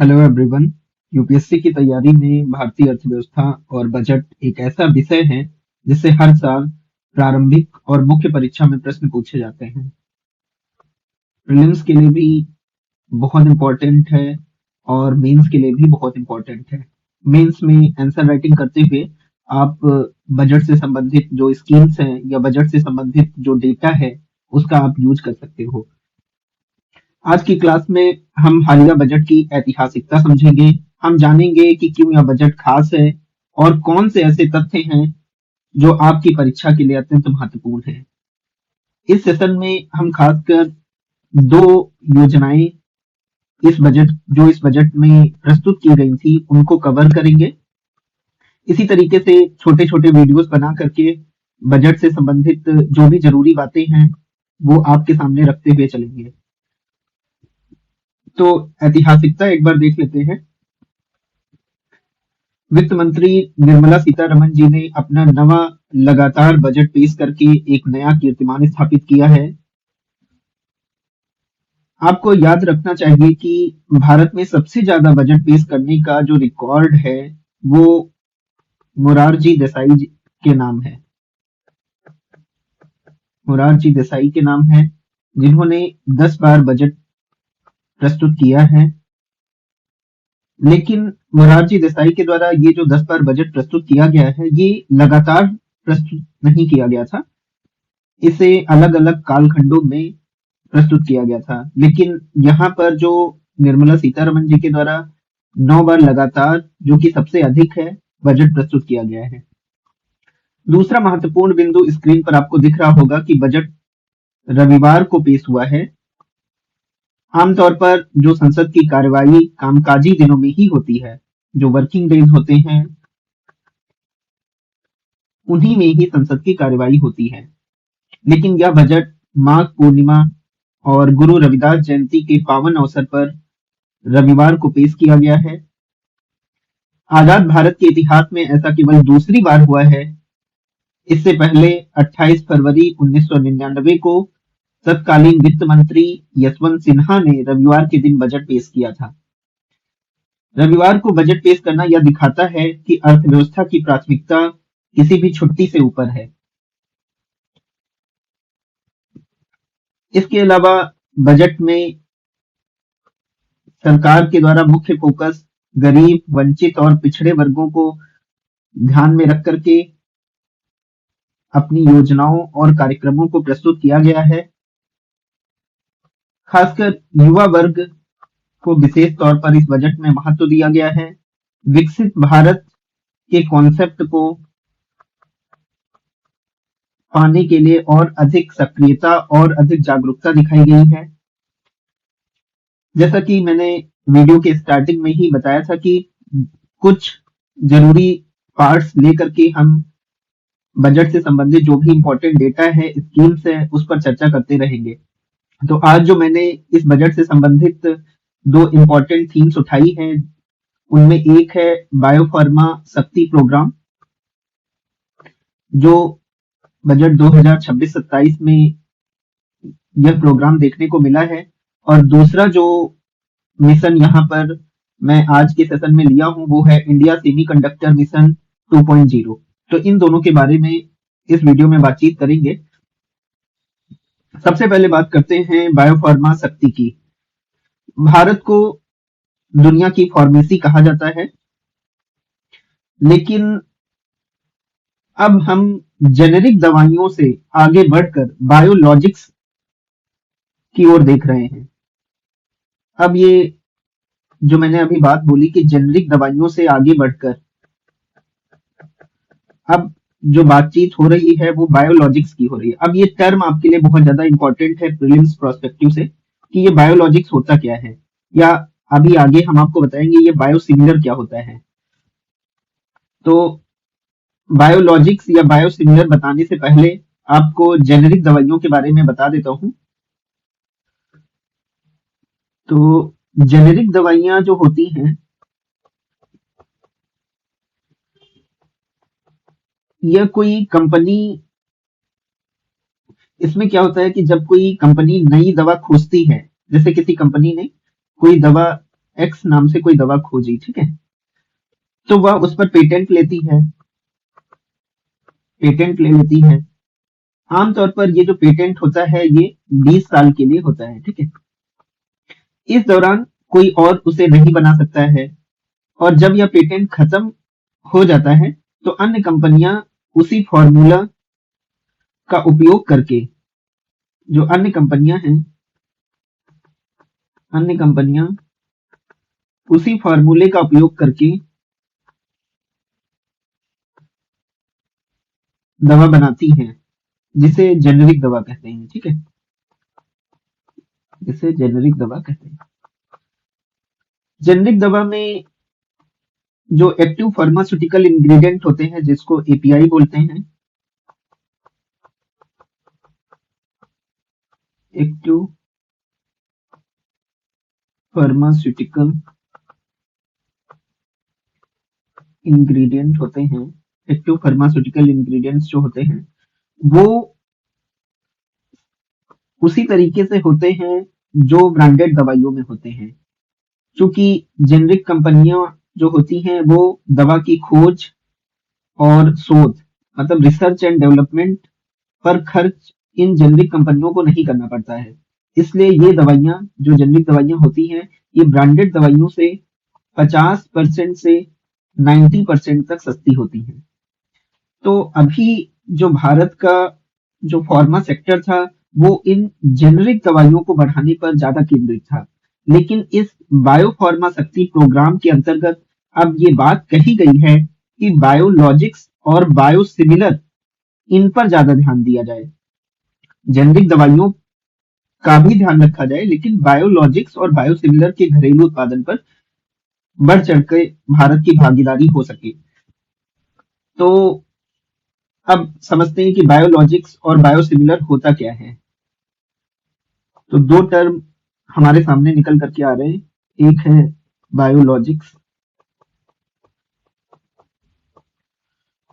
Hello everyone. UPSC की तैयारी में भारतीय अर्थव्यवस्था और बजट एक ऐसा विषय है जिससे हर साल प्रारंभिक और मुख्य परीक्षा में प्रश्न पूछे जाते हैं। प्रीलिम्स के लिए भी बहुत इम्पोर्टेंट है और मेंस के लिए भी बहुत इम्पोर्टेंट है। मेंस में आंसर राइटिंग करते हुए आप बजट से संबंधित जो स्कीम्स हैं या बजट से संबंधित जो डेटा है उसका आप यूज कर सकते हो। आज की क्लास में हम हालिया बजट की ऐतिहासिकता समझेंगे। हम जानेंगे कि क्यों यह बजट खास है और कौन से ऐसे तथ्य हैं जो आपकी परीक्षा के लिए अत्यंत महत्वपूर्ण है। इस सेशन में हम खासकर दो योजनाएं इस बजट में प्रस्तुत की गई थी उनको कवर करेंगे। इसी तरीके से छोटे छोटे वीडियोस बना करके बजट से संबंधित जो भी जरूरी बातें हैं वो आपके सामने रखते हुए चलेंगे। तो ऐतिहासिकता एक बार देख लेते हैं। वित्त मंत्री निर्मला सीतारमन जी ने अपना नवा लगातार बजट पेश करके एक नया कीर्तिमान स्थापित किया है। आपको याद रखना चाहिए कि भारत में सबसे ज्यादा बजट पेश करने का जो रिकॉर्ड है वो मोरारजी देसाई जी के नाम है। मोरारजी देसाई के नाम है जिन्होंने 10 बार बजट प्रस्तुत किया है। लेकिन मोरारजी देसाई के द्वारा ये जो 10 बार बजट प्रस्तुत किया गया है ये लगातार प्रस्तुत नहीं किया गया था। इसे अलग अलग कालखंडों में प्रस्तुत किया गया था। लेकिन यहाँ पर जो निर्मला सीतारमन जी के द्वारा 9 बार लगातार जो कि सबसे अधिक है बजट प्रस्तुत किया गया है। दूसरा महत्वपूर्ण बिंदु स्क्रीन पर आपको दिख रहा होगा कि बजट रविवार को पेश हुआ है। आमतौर पर जो संसद की कार्यवाही कामकाजी दिनों में ही होती है, जो वर्किंग डेज होते हैं उन्हीं में ही संसद की कार्यवाही होती है। लेकिन यह बजट माघ पूर्णिमा और गुरु रविदास जयंती के पावन अवसर पर रविवार को पेश किया गया है। आजाद भारत के इतिहास में ऐसा केवल दूसरी बार हुआ है। इससे पहले 28 फरवरी 1999 को तत्कालीन वित्त मंत्री यशवंत सिन्हा ने रविवार के दिन बजट पेश किया था। रविवार को बजट पेश करना यह दिखाता है कि अर्थव्यवस्था की प्राथमिकता किसी भी छुट्टी से ऊपर है। इसके अलावा बजट में सरकार के द्वारा मुख्य फोकस गरीब, वंचित और पिछड़े वर्गों को ध्यान में रख करके अपनी योजनाओं और कार्यक्रमों को प्रस्तुत किया गया है। खासकर युवा वर्ग को विशेष तौर पर इस बजट में महत्व दिया गया है। विकसित भारत के कॉन्सेप्ट को पाने के लिए और अधिक सक्रियता और अधिक जागरूकता दिखाई गई है। जैसा कि मैंने वीडियो के स्टार्टिंग में ही बताया था कि कुछ जरूरी पार्ट्स लेकर के हम बजट से संबंधित जो भी इंपॉर्टेंट डेटा है, स्कीम्स है, उस पर चर्चा करते रहेंगे। तो आज जो मैंने इस बजट से संबंधित दो इंपॉर्टेंट थीम्स उठाई हैं उनमें एक है बायोफार्मा शक्ति प्रोग्राम जो बजट 2026-27 में यह प्रोग्राम देखने को मिला है। और दूसरा जो मिशन यहाँ पर मैं आज के सेशन में लिया हूँ वो है इंडिया सेमीकंडक्टर मिशन 2.0। तो इन दोनों के बारे में इस वीडियो में बातचीत करेंगे। सबसे पहले बात करते हैं बायोफार्मा शक्ति की। भारत को दुनिया की फार्मेसी कहा जाता है, लेकिन अब हम जेनेरिक दवाइयों से आगे बढ़कर बायोलॉजिक्स की ओर देख रहे हैं। अब ये जो मैंने अभी बात बोली कि जेनेरिक दवाइयों से आगे बढ़कर अब जो बातचीत हो रही है वो बायोलॉजिक्स की हो रही है। अब ये टर्म आपके लिए बहुत ज्यादा इंपॉर्टेंट है प्रीलिम्स प्रोस्पेक्टिव से कि ये बायोलॉजिक्स होता क्या है, या अभी आगे हम आपको बताएंगे ये बायोसिमिलर क्या होता है। तो बायोलॉजिक्स या बायोसिमिलर बताने से पहले आपको जेनेरिक दवाइयों के बारे में बता देता हूं। तो जेनेरिक दवाइयां जो होती हैं यह कोई कंपनी, इसमें क्या होता है कि जब कोई कंपनी नई दवा खोजती है, जैसे किसी कंपनी ने कोई दवा एक्स नाम से कोई दवा खोजी, ठीक है, तो वह उस पर पेटेंट लेती है, पेटेंट ले लेती है। आमतौर पर ये जो पेटेंट होता है ये 20 साल के लिए होता है, ठीक है। इस दौरान कोई और उसे नहीं बना सकता है, और जब यह पेटेंट खत्म हो जाता है तो अन्य कंपनियां उसी फॉर्मूला का उपयोग करके, जो अन्य कंपनियां हैं, अन्य कंपनियां उसी फॉर्मूले का उपयोग करके दवा बनाती हैं, जिसे जेनेरिक दवा कहते हैं, ठीक है, जिसे जेनेरिक दवा कहते हैं। जेनेरिक दवा में जो एक्टिव फार्मास्यूटिकल इंग्रेडिएंट होते हैं, जिसको एपीआई बोलते हैं, एक्टिव फार्मास्यूटिकल इंग्रेडिएंट होते हैं, एक्टिव फार्मास्यूटिकल इंग्रेडिएंट्स जो होते हैं वो उसी तरीके से होते हैं जो ब्रांडेड दवाइयों में होते हैं। चूंकि जेनेरिक कंपनियां जो होती हैं वो दवा की खोज और शोध, मतलब रिसर्च एंड डेवलपमेंट पर खर्च इन जेनेरिक कंपनियों को नहीं करना पड़ता है। इसलिए ये दवाइयां, जो जेनेरिक दवाइयां होती हैं, ये ब्रांडेड दवाइयों से 50% से 90% तक सस्ती होती हैं। तो अभी जो भारत का जो फार्मा सेक्टर था वो इन जेनेरिक दवाइयों को बढ़ाने पर ज्यादा केंद्रित था, लेकिन इस बायो फार्मा शक्ति प्रोग्राम के अंतर्गत अब ये बात कही गई है कि बायोलॉजिक्स और बायोसिमिलर, इन पर ज्यादा ध्यान दिया जाए। जेनेरिक दवाइयों का भी ध्यान रखा जाए, लेकिन बायोलॉजिक्स और बायोसिमिलर के घरेलू उत्पादन पर बढ़ चढ़ के भारत की भागीदारी हो सके। तो अब समझते हैं कि बायोलॉजिक्स और बायोसिमिलर होता क्या है। तो दो टर्म हमारे सामने निकल करके आ रहे हैं, एक है बायोलॉजिक्स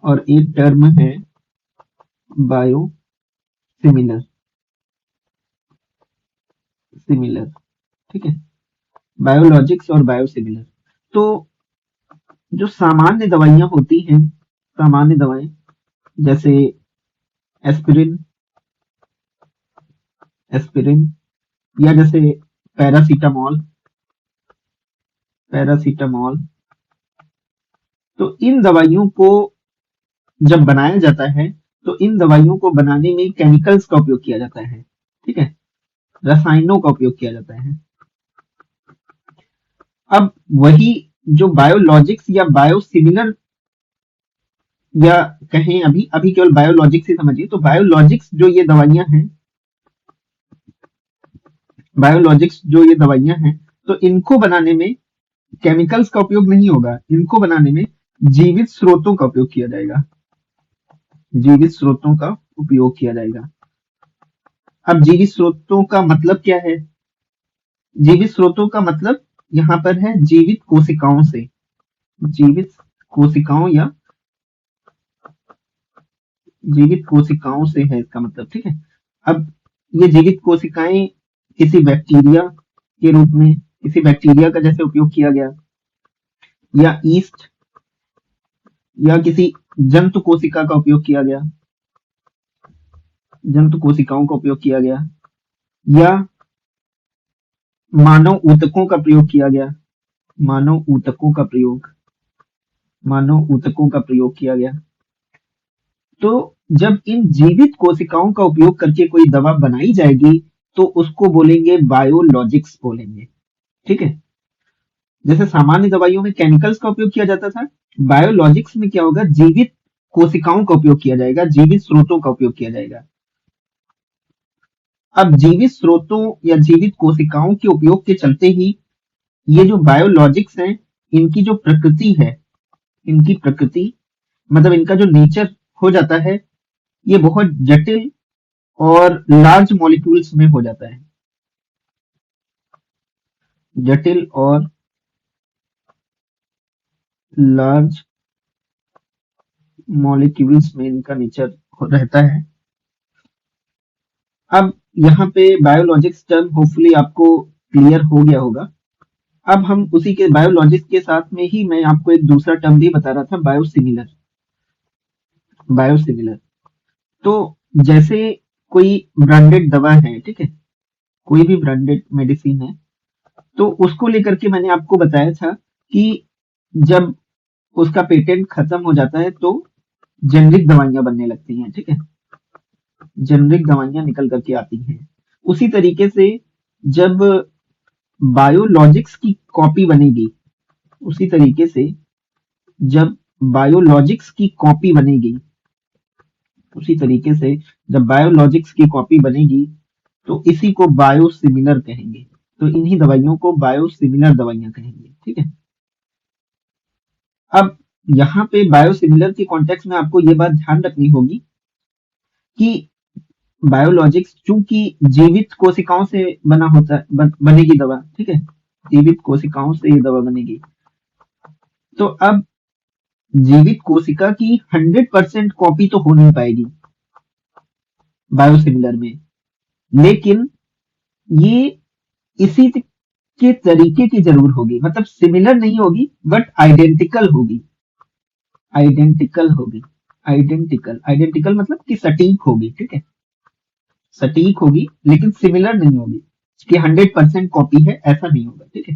और एक टर्म है बायोसिमिलर, सिमिलर, ठीक है, बायोलॉजिक्स और बायोसिमिलर। तो जो सामान्य दवाइयां होती हैं, सामान्य दवाएं जैसे एस्पिरिन, एस्पिरिन, या जैसे पैरासीटामोल, पैरासीटामोल, तो इन दवाइयों को जब बनाया जाता है तो इन दवाइयों को बनाने में केमिकल्स का उपयोग किया जाता है, ठीक है, रसायनों का उपयोग किया जाता है। अब वही जो बायोलॉजिक्स या बायोसिमिलर, या कहें अभी अभी केवल बायोलॉजिक्स ही समझिए, तो बायोलॉजिक्स जो ये दवाइयां हैं, बायोलॉजिक्स जो ये दवाइयां हैं, तो इनको बनाने में केमिकल्स का उपयोग नहीं होगा, इनको बनाने में जीवित स्रोतों का उपयोग किया जाएगा, जीवित स्रोतों का उपयोग किया जाएगा। अब जीवित स्रोतों का मतलब क्या है? जीवित स्रोतों का मतलब यहाँ पर है जीवित कोशिकाओं से, जीवित कोशिकाओं या जीवित कोशिकाओं से है इसका मतलब, ठीक है। अब ये जीवित कोशिकाएं किसी बैक्टीरिया के रूप में, किसी बैक्टीरिया का जैसे उपयोग किया गया, या ईस्ट या किसी जंतु कोशिका का उपयोग किया गया, जंतु कोशिकाओं का उपयोग किया गया, या मानव ऊतकों का प्रयोग किया गया, मानव ऊतकों का प्रयोग, मानव ऊतकों का प्रयोग किया गया। तो जब इन जीवित कोशिकाओं का उपयोग करके कोई दवा बनाई जाएगी तो उसको बोलेंगे बायोलॉजिक्स बोलेंगे, ठीक है। जैसे सामान्य दवाइयों में केमिकल्स का उपयोग किया जाता था, बायोलॉजिक्स में क्या होगा, जीवित कोशिकाओं का उपयोग किया जाएगा, जीवित स्रोतों का उपयोग किया जाएगा। अब जीवित स्रोतों या जीवित कोशिकाओं के उपयोग के चलते ही ये जो बायोलॉजिक्स हैं, इनकी जो प्रकृति है, इनकी प्रकृति मतलब इनका जो नेचर हो जाता है, ये बहुत जटिल और लार्ज मॉलिक्यूल्स में हो जाता है, जटिल और लार्ज मॉलिक्यूल्स में इनका नेचर रहता है। अब यहाँ पे बायोलॉजिक्स टर्म होपफुली आपको क्लियर हो गया होगा। अब हम उसी के बायोलॉजिक्स के साथ में ही मैं आपको एक दूसरा टर्म भी बता रहा था, बायोसिमिलर। बायोसिमिलर तो जैसे कोई ब्रांडेड दवा है, ठीक है, कोई भी ब्रांडेड मेडिसिन है, तो उसको लेकर के मैंने आपको बताया था कि जब उसका पेटेंट खत्म हो जाता है तो जेनरिक दवाइयां बनने लगती हैं, ठीक है, जेनरिक दवाइयां निकल करके आती हैं। उसी तरीके से जब बायोलॉजिक्स की कॉपी बनेगी, उसी तरीके से जब बायोलॉजिक्स की कॉपी बनेगी, उसी तरीके से जब बायोलॉजिक्स की कॉपी बनेगी तो इसी को बायोसिमिलर कहेंगे। तो इन्हीं दवाइयों को बायोसिमिलर दवाइयां कहेंगे, ठीक है। अब यहाँ पे बायोसिमिलर के कॉन्टेक्स्ट में आपको ये बात ध्यान रखनी होगी कि बायोलॉजिक्स चूंकि जीवित कोशिकाओं से बना होता है, बनेगी दवा, ठीक है, जीवित कोशिकाओं से ये दवा बनेगी। तो अब जीवित कोशिका की 100% कॉपी तो हो नहीं पाएगी बायोसिमिलर में, लेकिन ये इसी के तरीके की जरूर होगी, मतलब सिमिलर नहीं होगी बट आइडेंटिकल होगी। आइडेंटिकल होगी, आइडेंटिकल, आइडेंटिकल मतलब कि सटीक होगी, ठीक है, सटीक होगी लेकिन सिमिलर नहीं होगी कि 100% कॉपी है, ऐसा नहीं होगा, ठीक है।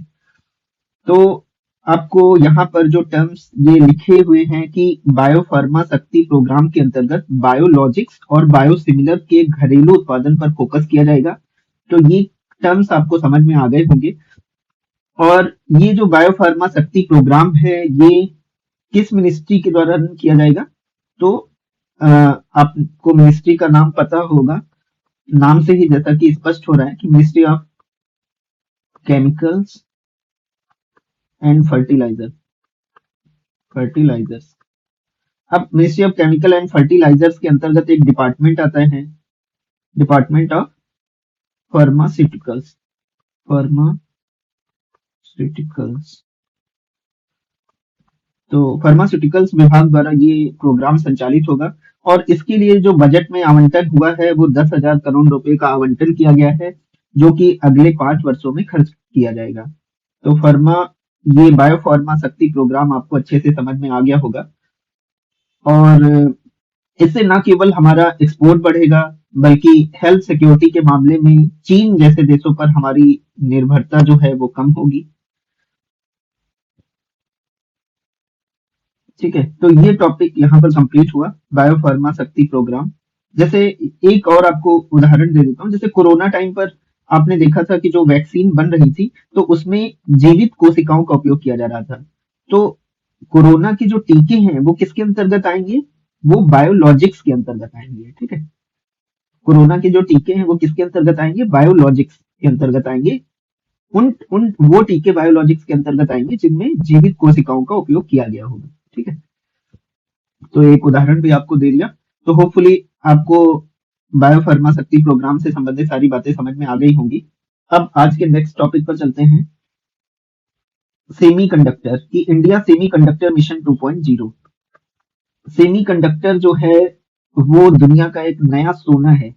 तो आपको यहाँ पर जो टर्म्स ये लिखे हुए हैं कि बायोफार्मा शक्ति प्रोग्राम के अंतर्गत बायोलॉजिक्स और बायोसिमिलर के घरेलू उत्पादन पर फोकस किया जाएगा, तो ये टर्म्स आपको समझ में आ गए होंगे। और ये जो बायोफार्मा शक्ति प्रोग्राम है ये किस मिनिस्ट्री के द्वारा रन किया जाएगा, तो आपको मिनिस्ट्री का नाम पता होगा, नाम से ही जैसा कि स्पष्ट हो रहा है कि ministry of chemicals and fertilisers. अब ministry of chemical and fertilisers के अंतर्गत एक डिपार्टमेंट आता है, डिपार्टमेंट ऑफ फार्मास्यूटिकल्स। फार्मास्यूटिकल्स तो फार्मास्यूटिकल्स विभाग द्वारा ये प्रोग्राम संचालित होगा और इसके लिए जो बजट में आवंटन हुआ है वो 10,000 करोड़ रुपए का आवंटन किया गया है, जो कि अगले 5 वर्षों में खर्च किया जाएगा। तो ये बायोफार्मा शक्ति प्रोग्राम आपको अच्छे से समझ में आ गया होगा। और इससे न केवल हमारा एक्सपोर्ट बढ़ेगा बल्कि हेल्थ सिक्योरिटी के मामले में चीन जैसे देशों पर हमारी निर्भरता जो है वो कम होगी, ठीक है। तो ये टॉपिक यहाँ पर कंप्लीट हुआ, बायोफार्मा शक्ति प्रोग्राम। जैसे एक और आपको उदाहरण दे देता हूँ, जैसे कोरोना टाइम पर आपने देखा था कि जो वैक्सीन बन रही थी तो उसमें जीवित कोशिकाओं का उपयोग किया जा रहा था। तो कोरोना के जो टीके हैं वो किसके अंतर्गत आएंगे, वो बायोलॉजिक्स के अंतर्गत आएंगे, ठीक है। कोरोना के जो टीके हैं वो किसके अंतर्गत आएंगे, बायोलॉजिक्स के अंतर्गत आएंगे। उन उन वो टीके बायोलॉजिक्स के अंतर्गत आएंगे जिनमें जीवित कोशिकाओं का उपयोग किया गया होगा, ठीक है। तो एक उदाहरण भी आपको दे दिया। तो होपफुली आपको बायोफार्मा शक्ति प्रोग्राम से संबंधित सारी बातें समझ में आ गई होंगी। अब आज के नेक्स्ट टॉपिक पर चलते हैं, सेमीकंडक्टर की इंडिया सेमीकंडक्टर मिशन 2.0। सेमीकंडक्टर जो है वो दुनिया का एक नया सोना है,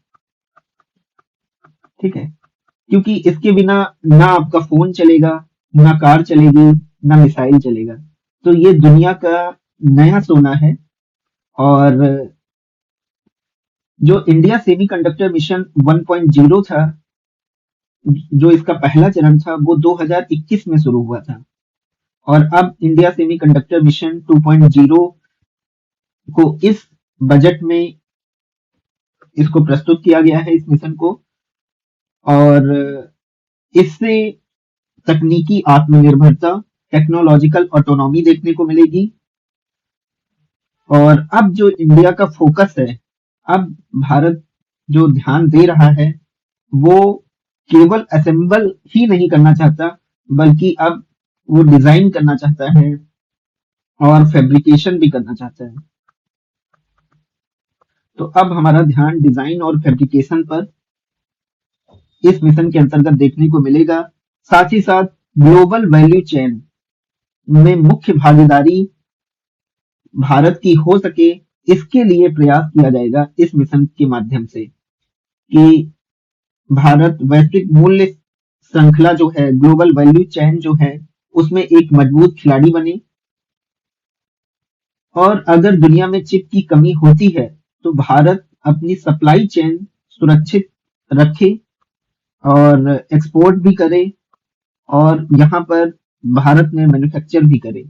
ठीक है, क्योंकि इसके बिना ना आपका फोन चलेगा, ना कार चलेगी, ना मिसाइल चलेगा। तो ये दुनिया का नया सोना है। और जो इंडिया सेमीकंडक्टर मिशन 1.0 था, जो इसका पहला चरण था, वो 2021 में शुरू हुआ था। और अब इंडिया सेमीकंडक्टर मिशन 2.0 को इस बजट में इसको प्रस्तुत किया गया है, इस मिशन को। और इससे तकनीकी आत्मनिर्भरता, टेक्नोलॉजिकल ऑटोनॉमी देखने को मिलेगी। और अब जो इंडिया का फोकस है, अब भारत जो ध्यान दे रहा है वो केवल असेंबल ही नहीं करना चाहता, बल्कि अब वो डिजाइन करना चाहता है और फैब्रिकेशन भी करना चाहता है। तो अब हमारा ध्यान डिजाइन और फैब्रिकेशन पर इस मिशन के अंतर्गत देखने को मिलेगा। साथ ही साथ ग्लोबल वैल्यू चेन में मुख्य भागीदारी भारत की हो सके, इसके लिए प्रयास किया जाएगा इस मिशन के माध्यम से कि भारत वैश्विक मूल्य श्रृंखला जो है, ग्लोबल वैल्यू चेन जो है, उसमें एक मजबूत खिलाड़ी बने। और अगर दुनिया में चिप की कमी होती है तो भारत अपनी सप्लाई चेन सुरक्षित रखे और एक्सपोर्ट भी करे और यहाँ पर भारत में मैन्युफैक्चर भी करे।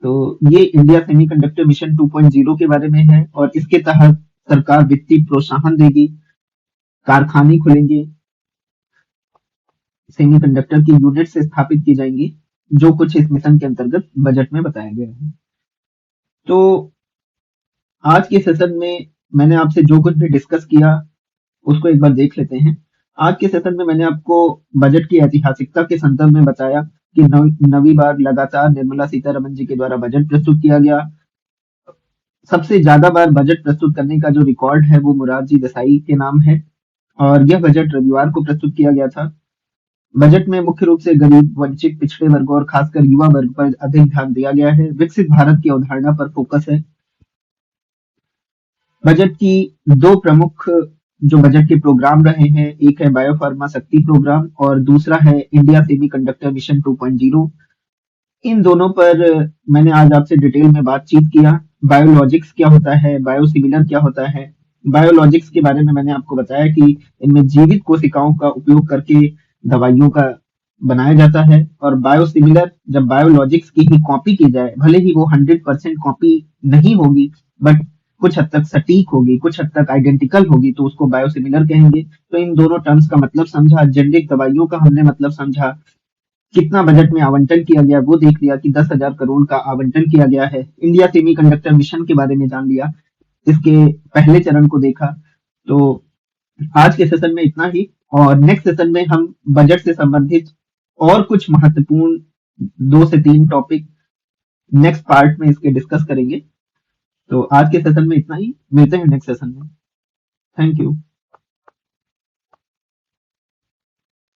तो ये इंडिया सेमीकंडक्टर मिशन 2.0 के बारे में है और इसके तहत सरकार वित्तीय प्रोत्साहन देगी, कारखाने खुलेंगे, सेमीकंडक्टर की यूनिट से स्थापित की जाएंगी, जो कुछ इस मिशन के अंतर्गत बजट में बताया गया है। तो आज के सेशन में मैंने आपसे जो कुछ भी डिस्कस किया उसको एक बार देख लेते हैं। आज के सेशन में मैंने आपको बजट की ऐतिहासिकता के संदर्भ में बताया कि नवी बार लगातार निर्मला सीतारमन जी के द्वारा बजट प्रस्तुत किया गया। सबसे ज्यादा बार बजट प्रस्तुत करने का जो रिकॉर्ड है वो मोरारजी देसाई के नाम है और यह बजट रविवार को प्रस्तुत किया गया था। बजट में मुख्य रूप से गरीब, वंचित, पिछड़े वर्गों और खासकर युवा वर्ग पर अधिक ध्यान दिया गया है। विकसित भारत की अवधारणा पर फोकस है। बजट की दो प्रमुख जो बजट के प्रोग्राम रहे हैं, एक है बायोफार्मा शक्ति प्रोग्राम और दूसरा है इंडिया सेमीकंडक्टर मिशन 2.0। इन दोनों पर मैंने आज आपसे डिटेल में बातचीत किया। बायोलॉजिक्स क्या होता है, बायोसिमिलर क्या होता है। बायोलॉजिक्स के बारे में मैंने आपको बताया कि इनमें जीवित कोशिकाओं का उपयोग करके दवाइयों का बनाया जाता है और बायोसिमिलर जब बायोलॉजिक्स की ही कॉपी की जाए, भले ही वो 100% कॉपी नहीं होगी बट कुछ हद तक सटीक होगी, कुछ हद तक आइडेंटिकल होगी, तो उसको बायोसिमिलर कहेंगे। तो इन दोनों टर्म्स का मतलब समझा, जेनेरिक दवाइयों का हमने मतलब समझा, कितना बजट में आवंटन किया गया वो देख लिया कि 10,000 करोड़ का आवंटन किया गया है। इंडिया सेमीकंडक्टर मिशन के बारे में जान लिया, इसके पहले चरण को देखा। तो आज के सेशन में इतना ही और नेक्स्ट सेशन में हम बजट से संबंधित और कुछ महत्वपूर्ण 2 से 3 टॉपिक नेक्स्ट पार्ट में इसके डिस्कस करेंगे। तो आज के सेशन में इतना ही, मिलते हैं नेक्स्ट सेशन में। Thank you.